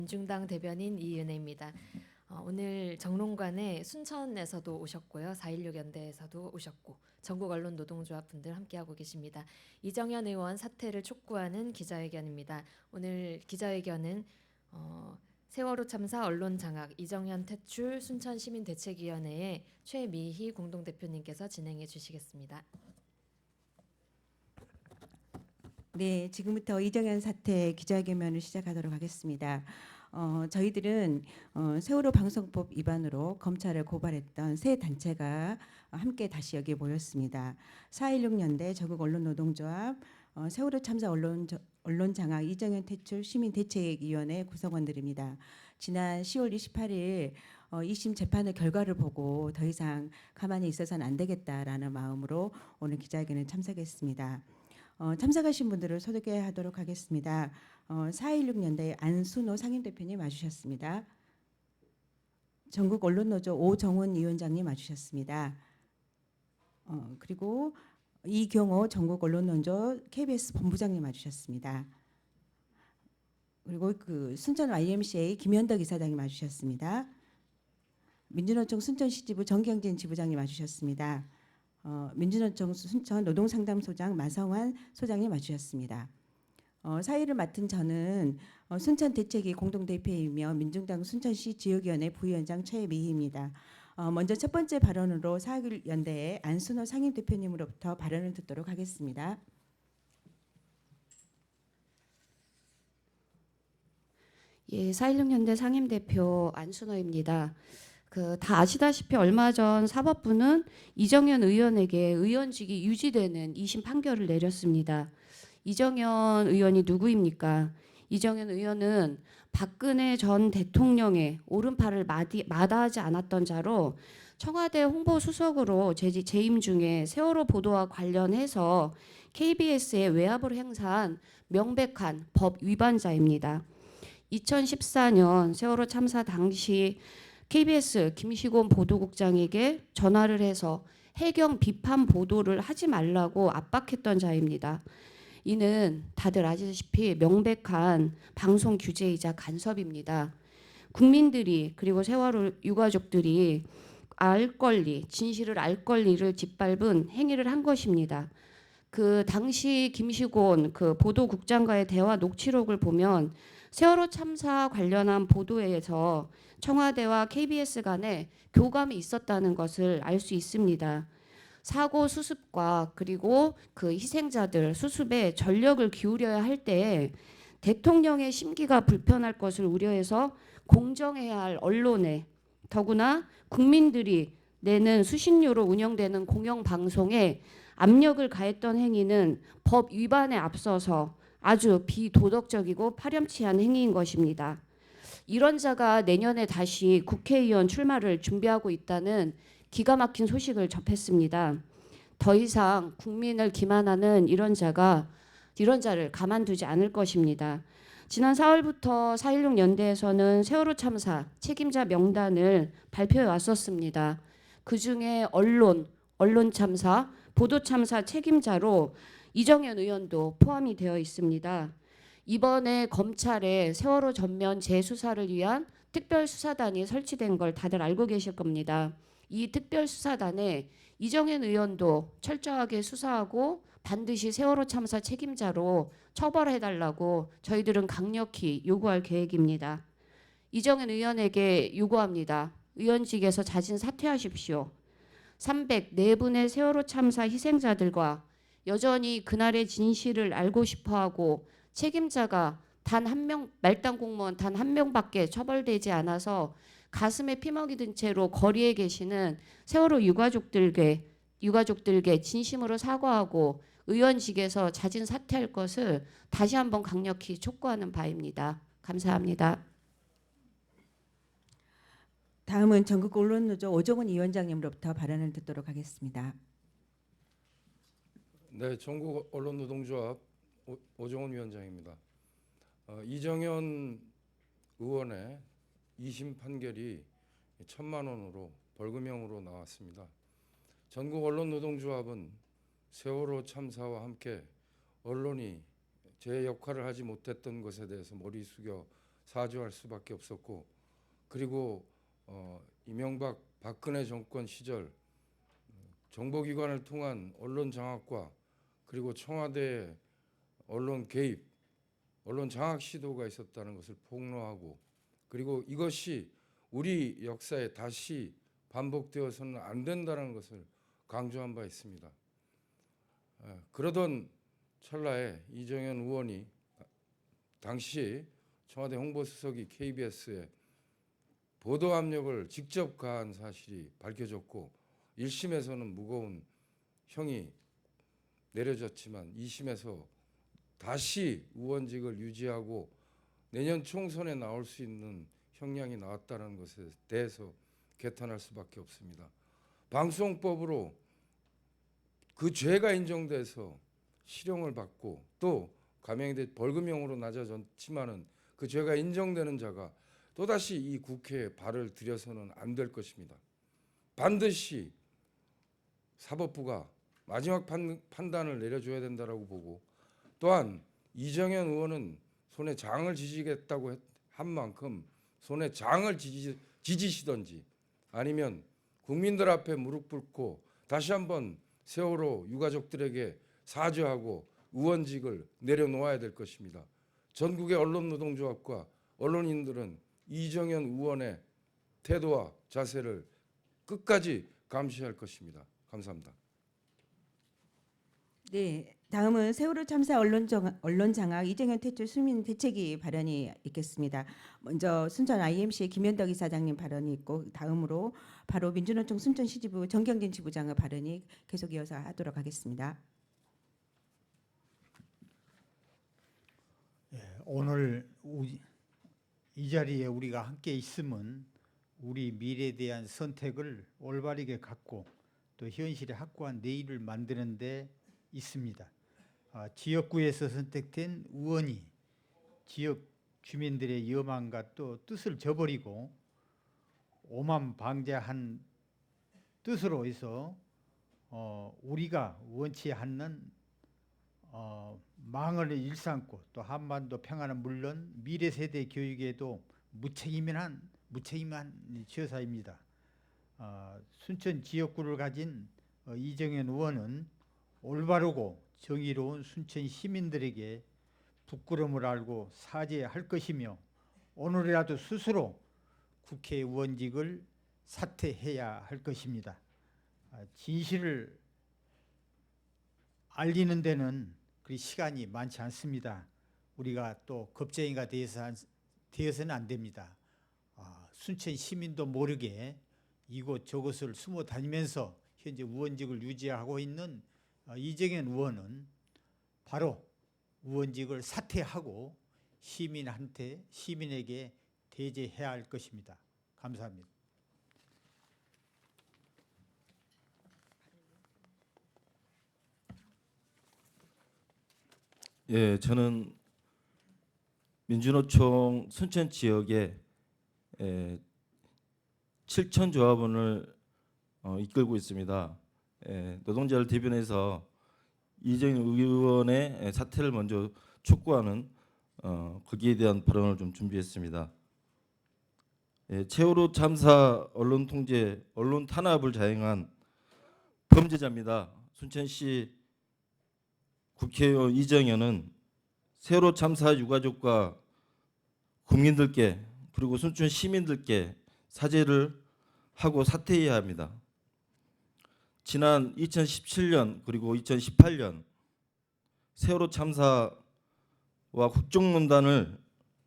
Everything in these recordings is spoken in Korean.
민중당 대변인 이은혜입니다. 오늘 정론관에 순천에서도 오셨고요. 4.16 연대에서도 오셨고 전국 언론 노동조합 분들 함께하고 계십니다. 이정현 의원 사퇴를 촉구하는 기자회견입니다. 오늘 기자회견은 세월호 참사 언론 장악, 이정현 퇴출 순천시민대책위원회의 최미희 공동대표님께서 진행해 주시겠습니다. 네, 지금부터 이정현 사태 기자회견을 시작하도록 하겠습니다. 저희들은 세월호 방송법 위반으로 검찰을 고발했던 세 단체가 함께 다시 여기에 모였습니다. 4.16 연대 전국 언론노동조합, 세월호 참사 언론 장악 이정현 퇴출 시민대책위원회 구성원들입니다. 지난 10월 28일 2심 재판의 결과를 보고 더 이상 가만히 있어서는 안 되겠다라는 마음으로 오늘 기자회견에 참석했습니다. 참석하신 분들을 소개하도록 하겠습니다. 4.16 연대 안순호 상임대표님 와주셨습니다. 전국 언론노조 오정훈 위원장님 와주셨습니다. 그리고 이경호 전국 언론노조 KBS 본부장님 와주셨습니다. 그리고 그 순천 YMCA 김현덕 이사장님 와주셨습니다. 민주노총 순천시 지부 정경진 지부장님 와주셨습니다. 민주노총 순천 노동상담소장 마성환 소장님 와주셨습니다. 사회를 맡은 저는 순천 대책위 공동대표이며 민중당 순천시 지역위원회 부위원장 최미희입니다. 먼저 첫 번째 발언으로 4.16 연대의 안순호 상임대표님으로부터 발언을 듣도록 하겠습니다. 예, 4.16 연대 상임대표 안순호입니다. 다 아시다시피 얼마 전 사법부는 이정현 의원에게 의원직이 유지되는 2심 판결을 내렸습니다. 이정현 의원이 누구입니까? 이정현 의원은 박근혜 전 대통령의 오른팔을 마다하지 않았던 자로 청와대 홍보수석으로 재임 중에 세월호 보도와 관련해서 KBS에 외압을 행사한 명백한 법 위반자입니다. 2014년 세월호 참사 당시 KBS 김시곤 보도국장에게 전화를 해서 해경 비판 보도를 하지 말라고 압박했던 자입니다. 이는 다들 아시다시피 명백한 방송 규제이자 간섭입니다. 국민들이 그리고 세월호 유가족들이 알 권리, 진실을 알 권리를 짓밟은 행위를 한 것입니다. 그 당시 김시곤 보도국장과의 대화 녹취록을 보면 세월호 참사 관련한 보도에서 청와대와 KBS 간에 교감이 있었다는 것을 알 수 있습니다. 사고 수습과 그리고 그 희생자들 수습에 전력을 기울여야 할 때 대통령의 심기가 불편할 것을 우려해서 공정해야 할 언론에 더구나 국민들이 내는 수신료로 운영되는 공영방송에 압력을 가했던 행위는 법 위반에 앞서서 아주 비도덕적이고 파렴치한 행위인 것입니다. 이런 자가 내년에 다시 국회의원 출마를 준비하고 있다는 기가 막힌 소식을 접했습니다. 더 이상 국민을 기만하는 이런 자를 가만두지 않을 것입니다. 지난 4월부터 4.16 연대에서는 세월호 참사 책임자 명단을 발표해 왔었습니다. 그중에 언론 참사, 보도 참사 책임자로 이정현 의원도 포함이 되어 있습니다. 이번에 검찰에 세월호 전면 재수사를 위한 특별수사단이 설치된 걸 다들 알고 계실 겁니다. 이 특별수사단에 이정현 의원도 철저하게 수사하고 반드시 세월호 참사 책임자로 처벌해달라고 저희들은 강력히 요구할 계획입니다. 이정현 의원에게 요구합니다. 의원직에서 자진 사퇴하십시오. 304분의 세월호 참사 희생자들과 여전히 그날의 진실을 알고 싶어하고 책임자가 단 한 명, 말단 공무원 단 한 명밖에 처벌되지 않아서 가슴에 피먹이 든 채로 거리에 계시는 세월호 유가족들께 진심으로 사과하고 의원직에서 자진 사퇴할 것을 다시 한번 강력히 촉구하는 바입니다. 감사합니다. 다음은 전국 언론노조 오정훈 위원장님으로부터 발언을 듣도록 하겠습니다. 네, 전국 언론노동조합 오정훈 위원장입니다. 이정현 의원의 2심 판결이 1,000만 원으로 벌금형으로 나왔습니다. 전국 언론노동조합은 세월호 참사와 함께 언론이 제 역할을 하지 못했던 것에 대해서 머리 숙여 사죄할 수밖에 없었고, 그리고 이명박 박근혜 정권 시절 정보기관을 통한 언론 장악과 그리고 청와대 언론 개입, 언론 장악 시도가 있었다는 것을 폭로하고, 그리고 이것이 우리 역사에 다시 반복되어서는 안 된다는 것을 강조한 바 있습니다. 그러던 찰나에 이정현 의원이 당시 청와대 홍보수석이 KBS에 보도 압력을 직접 가한 사실이 밝혀졌고, 1심에서는 무거운 형이 내려졌지만 2심에서 다시 의원직을 유지하고 내년 총선에 나올 수 있는 형량이 나왔다는 것에 대해서 개탄할 수밖에 없습니다. 방송법으로 그 죄가 인정돼서 실형을 받고 또 감형이 돼 벌금형으로 낮아졌지만은 그 죄가 인정되는 자가 또다시 이 국회에 발을 들여서는 안 될 것입니다. 반드시 사법부가 마지막 판단을 내려줘야 된다라고 보고, 또한 이정현 의원은 손에 장을 지지겠다고 한 만큼 손에 장을 지지시던지 아니면 국민들 앞에 무릎 꿇고 다시 한번 세월호 유가족들에게 사죄하고 의원직을 내려놓아야 될 것입니다. 전국의 언론노동조합과 언론인들은 이정현 의원의 태도와 자세를 끝까지 감시할 것입니다. 감사합니다. 네, 다음은 세월호 참사 언론 장악 이정현 퇴출 수민 대책위 발언이 있겠습니다. 먼저 순천 IMC 김현덕 이사장님 발언이 있고, 다음으로 바로 민주노총 순천 시지부 정경진 지부장의 발언이 계속 이어서 하도록 하겠습니다. 오늘 이 자리에 우리가 함께 있으면 우리 미래에 대한 선택을 올바르게 갖고 또 현실에 확고한 내일을 만드는 데 있습니다. 지역구에서 선택된 의원이 지역 주민들의 여망과 또 뜻을 저버리고 오만 방자한 뜻으로 해서 우리가 원치 않는 망을 일삼고 또 한반도 평화는 물론 미래 세대 교육에도 무책임한 처사입니다. 순천 지역구를 가진 이정현 의원은 올바르고 정의로운 순천 시민들에게 부끄러움을 알고 사죄할 것이며 오늘이라도 스스로 국회의원직을 사퇴해야 할 것입니다. 진실을 알리는 데는 그리 시간이 많지 않습니다. 우리가 또 겁쟁이가 되어서는 안 됩니다. 순천 시민도 모르게 이곳 저곳을 숨어 다니면서 현재 의원직을 유지하고 있는 이정현 의원은 바로 의원직을 사퇴하고 시민에게 대제해야 할 것입니다. 감사합니다. 예, 저는 민주노총 순천 지역의 7천 조합원을 이끌고 있습니다. 노동자를 대변해서 이정현 의원의 사퇴를 먼저 촉구하는 거기에 대한 발언을 좀 준비했습니다. 세월호 참사 언론 통제, 언론 탄압을 자행한 범죄자입니다. 순천시 국회의원 이정현은 세월호 참사 유가족과 국민들께 그리고 순천 시민들께 사죄를 하고 사퇴해야 합니다. 지난 2017년 그리고 2018년 세월호 참사와 국정농단을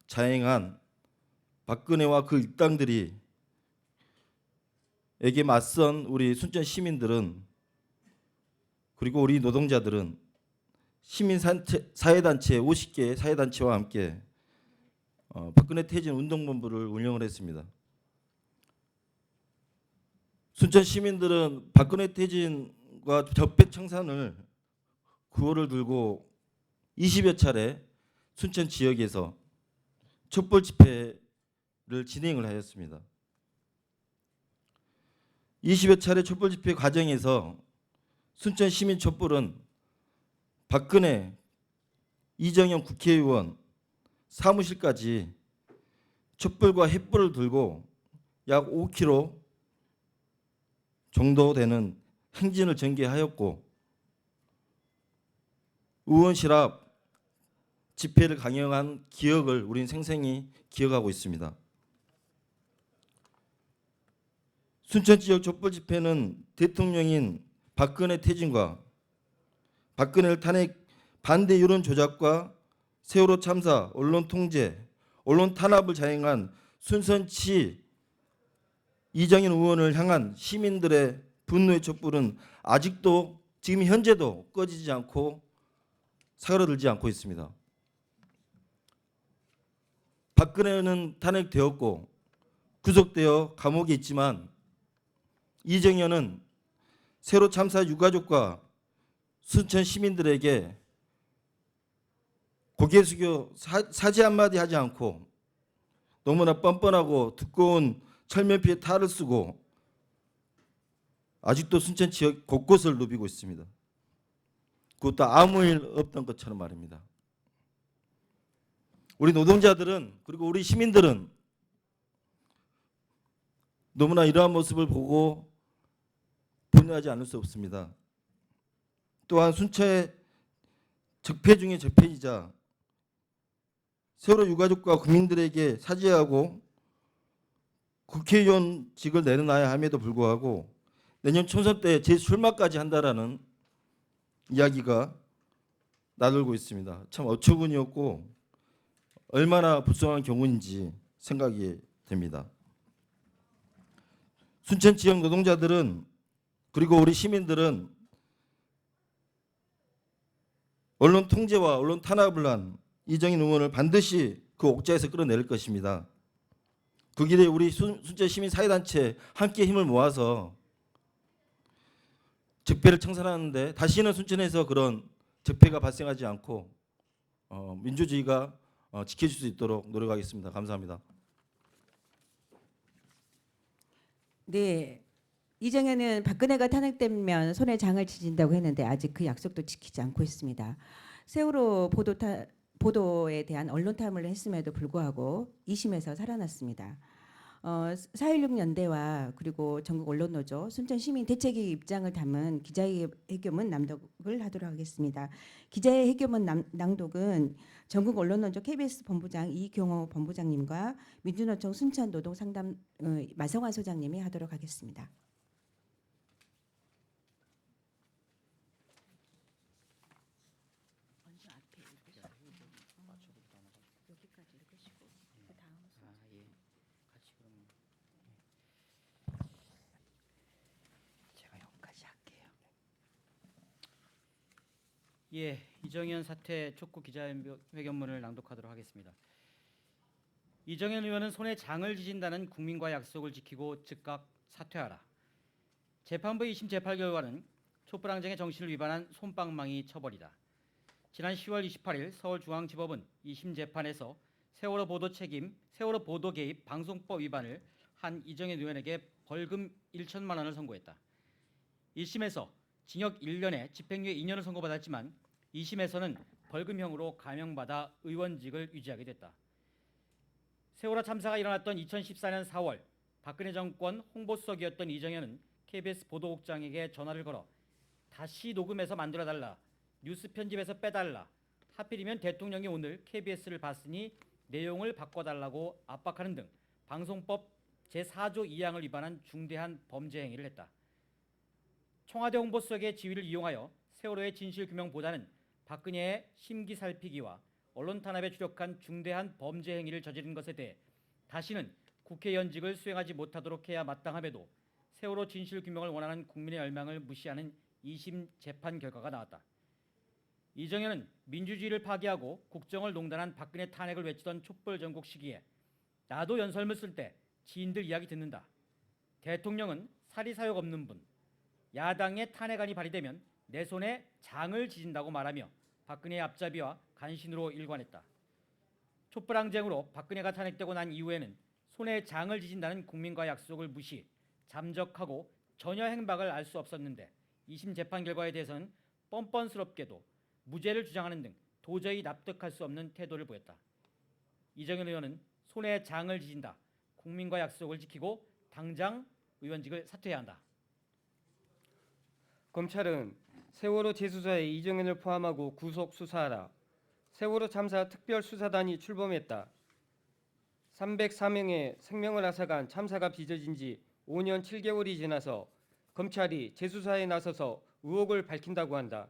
자행한 박근혜와 그 일당들이 에게 맞선 우리 순천 시민들은 그리고 우리 노동자들은 사회단체 50개 사회단체와 함께 박근혜 퇴진 운동본부를 운영을 했습니다. 순천 시민들은 박근혜 퇴진과 적폐 청산을 구호를 들고 20여 차례 순천 지역에서 촛불 집회를 진행을 하였습니다. 20여 차례 촛불 집회 과정에서 순천 시민 촛불은 박근혜, 이정현 국회의원 사무실까지 촛불과 횃불을 들고 약 5km 정도 되는 행진을 전개하였고 의원실 앞 집회를 강행한 기억을 우리는 생생히 기억하고 있습니다. 순천 지역 촛불 집회는 대통령인 박근혜 퇴진과 박근혜를 탄핵 반대 여론 조작과 세월호 참사, 언론 통제, 언론 탄압을 자행한 순천시 이정현 의원을 향한 시민들의 분노의 촛불은 아직도 지금 현재도 꺼지지 않고 사그라들지 않고 있습니다. 박근혜는 탄핵되었고 구속되어 감옥에 있지만 이정현은 세월호 참사 유가족과 순천 시민들에게 고개 숙여 사죄 한마디 하지 않고 너무나 뻔뻔하고 두꺼운 철면피에 탈을 쓰고 아직도 순천 지역 곳곳을 누비고 있습니다. 그것도 아무 일 없던 것처럼 말입니다. 우리 노동자들은 그리고 우리 시민들은 너무나 이러한 모습을 보고 분노하지 않을 수 없습니다. 또한 순천의 적폐 중의 적폐이자 세월호 유가족과 국민들에게 사죄하고 국회의원직을 내려놔야 함에도 불구하고 내년 총선 때 재출마까지 한다라는 이야기가 나돌고 있습니다. 참 어처구니없고 얼마나 불쌍한 경우인지 생각이 됩니다. 순천 지역 노동자들은 그리고 우리 시민들은 언론 통제와 언론 탄압을 한 이정현 의원을 반드시 그 옥자에서 끌어낼 것입니다. 그 길에 우리 순천 시민 사회단체 함께 힘을 모아서 적폐를 청산하는데 다시는 순천에서 그런 적폐가 발생하지 않고 민주주의가 지켜질 수 있도록 노력하겠습니다. 감사합니다. 네. 이정현은 박근혜가 탄핵되면 손에 장을 지진다고 했는데 아직 그 약속도 지키지 않고 있습니다. 세월호 보도에 대한 언론 탐험을 했음에도 불구하고 2심에서 살아났습니다. 4.16 연대와 그리고 전국 언론노조, 순천 시민 대책위 입장을 담은 기자회견문 낭독을 하도록 하겠습니다. 기자회견문 낭독은 전국 언론노조 KBS 본부장 이경호 본부장님과 민주노총 순천 노동상담 마성환 소장님이 하도록 하겠습니다. 예, 이정현 사퇴 촉구 기자회견문을 낭독하도록 하겠습니다. 이정현 의원은 손에 장을 지진다는 국민과 약속을 지키고 즉각 사퇴하라. 재판부 2심 재판 결과는 촛불항쟁의 정신을 위반한 솜방망이 처벌이다. 지난 10월 28일 서울중앙지법은 2심 재판에서 세월호 보도 개입 방송법 위반을 한 이정현 의원에게 벌금 1천만 원을 선고했다. 1심에서 징역 1년에 집행유예 2년을 선고받았지만 2심에서는 벌금형으로 감형받아 의원직을 유지하게 됐다. 세월호 참사가 일어났던 2014년 4월 박근혜 정권 홍보수석이었던 이정현은 KBS 보도국장에게 전화를 걸어 다시 녹음해서 만들어달라, 뉴스 편집해서 빼달라, 하필이면 대통령이 오늘 KBS를 봤으니 내용을 바꿔달라고 압박하는 등 방송법 제4조 2항을 위반한 중대한 범죄 행위를 했다. 청와대 홍보수석의 지위를 이용하여 세월호의 진실규명보다는 박근혜의 심기살피기와 언론 탄압에 주력한 중대한 범죄 행위를 저지른 것에 대해 다시는 국회의원직을 수행하지 못하도록 해야 마땅함에도 세월호 진실규명을 원하는 국민의 열망을 무시하는 2심 재판 결과가 나왔다. 이정현은 민주주의를 파괴하고 국정을 농단한 박근혜 탄핵을 외치던 촛불 전국 시기에 나도 연설문 쓸 때 지인들 이야기 듣는다. 대통령은 사리사욕 없는 분, 야당의 탄핵안이 발의되면 내 손에 장을 지진다고 말하며 박근혜의 앞잡이와 간신으로 일관했다. 촛불항쟁으로 박근혜가 탄핵되고 난 이후에는 손에 장을 지진다는 국민과 약속을 무시, 잠적하고 전혀 행방을 알 수 없었는데 2심 재판 결과에 대해서는 뻔뻔스럽게도 무죄를 주장하는 등 도저히 납득할 수 없는 태도를 보였다. 이정현 의원은 손에 장을 지진다. 국민과 약속을 지키고 당장 의원직을 사퇴해야 한다. 검찰은 세월호 재수사에 이정현을 포함하고 구속 수사하라. 세월호 참사 특별수사단이 출범했다. 304명의 생명을 앗아간 참사가 빚어진 지 5년 7개월이 지나서 검찰이 재수사에 나서서 의혹을 밝힌다고 한다.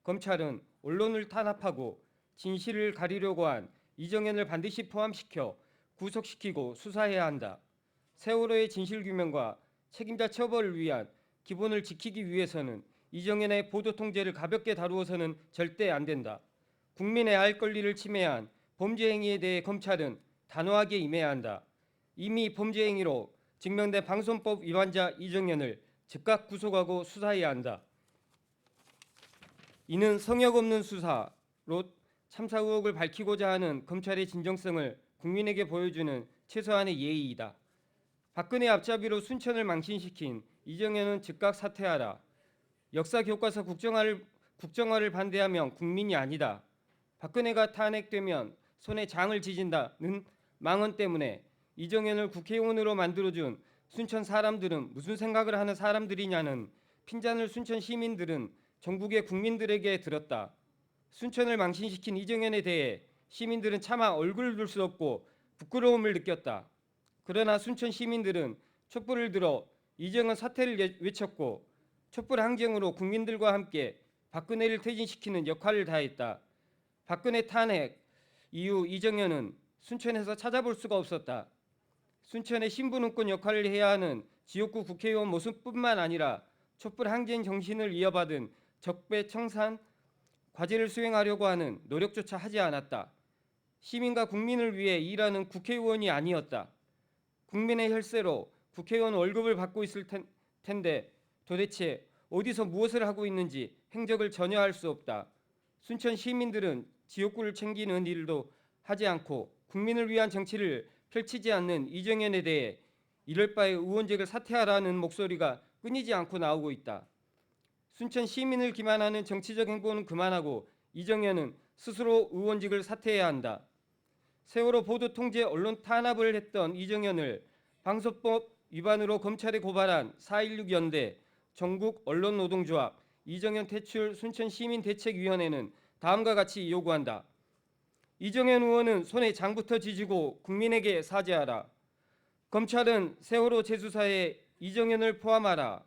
검찰은 언론을 탄압하고 진실을 가리려고 한 이정현을 반드시 포함시켜 구속시키고 수사해야 한다. 세월호의 진실규명과 책임자 처벌을 위한 기본을 지키기 위해서는 이정현의 보도 통제를 가볍게 다루어서는 절대 안 된다. 국민의 알 권리를 침해한 범죄 행위에 대해 검찰은 단호하게 임해야 한다. 이미 범죄 행위로 증명된 방송법 위반자 이정현을 즉각 구속하고 수사해야 한다. 이는 성역 없는 수사로 참사 의혹을 밝히고자 하는 검찰의 진정성을 국민에게 보여주는 최소한의 예의이다. 박근혜 앞잡이로 순천을 망신시킨 이정현은 즉각 사퇴하라. 역사 교과서 국정화를 반대하면 국민이 아니다. 박근혜가 탄핵되면 손에 장을 지진다는 망언 때문에 이정현을 국회의원으로 만들어준 순천 사람들은 무슨 생각을 하는 사람들이냐는 핀잔을 순천 시민들은 전국의 국민들에게 들었다. 순천을 망신시킨 이정현에 대해 시민들은 차마 얼굴을 둘 수 없고 부끄러움을 느꼈다. 그러나 순천 시민들은 촛불을 들어 이정현 사퇴를 외쳤고 촛불 항쟁으로 국민들과 함께 박근혜를 퇴진시키는 역할을 다했다. 박근혜 탄핵 이후 이정현은 순천에서 찾아볼 수가 없었다. 순천의 신분운권 역할을 해야 하는 지역구 국회의원 모습뿐만 아니라 촛불 항쟁 정신을 이어받은 적폐청산 과제를 수행하려고 하는 노력조차 하지 않았다. 시민과 국민을 위해 일하는 국회의원이 아니었다. 국민의 혈세로 국회의원 월급을 받고 있을 텐데 도대체 어디서 무엇을 하고 있는지 행적을 전혀 알 수 없다. 순천 시민들은 지역구를 챙기는 일도 하지 않고 국민을 위한 정치를 펼치지 않는 이정현에 대해 이럴 바에 의원직을 사퇴하라는 목소리가 끊이지 않고 나오고 있다. 순천 시민을 기만하는 정치적 행보는 그만하고 이정현은 스스로 의원직을 사퇴해야 한다. 세월호 보도 통제 언론 탄압을 했던 이정현을 방송법 위반으로 검찰에 고발한 4.16 연대 전국 언론노동조합 이정현 퇴출 순천시민대책위원회는 다음과 같이 요구한다. 이정현 의원은 손에 장부터 지지고 국민에게 사죄하라. 검찰은 세월호 재수사에 이정현을 포함하라.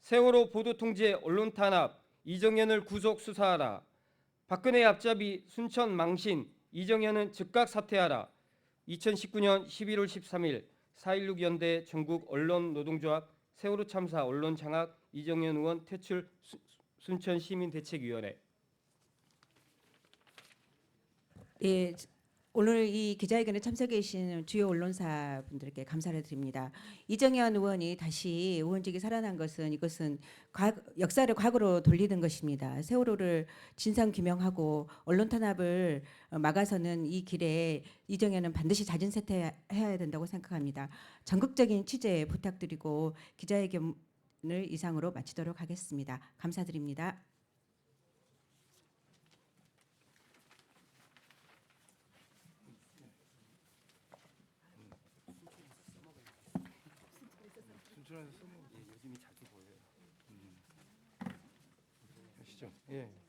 세월호 보도 통제 언론 탄압 이정현을 구속 수사하라. 박근혜 앞잡이 순천 망신 이정현은 즉각 사퇴하라. 2019년 11월 13일 4.16 연대 전국 언론노동조합 세월호 참사 언론 장악 이정현 의원 퇴출 순천시민대책위원회. 예, 오늘 이 기자회견에 참석해 주신 주요 언론사 분들께 감사를 드립니다. 이정현 의원이 다시 의원직이 살아난 것은 이것은 역사를 과거로 돌리는 것입니다. 세월호를 진상 규명하고 언론 탄압을 막아서는 이 길에 이정현은 반드시 자진 사퇴해야 된다고 생각합니다. 전국적인 취재 부탁드리고 기자회견을 이상으로 마치도록 하겠습니다. 감사드립니다. 순천에서 써먹. 요즘이 자주 보여요. 하시죠. 예.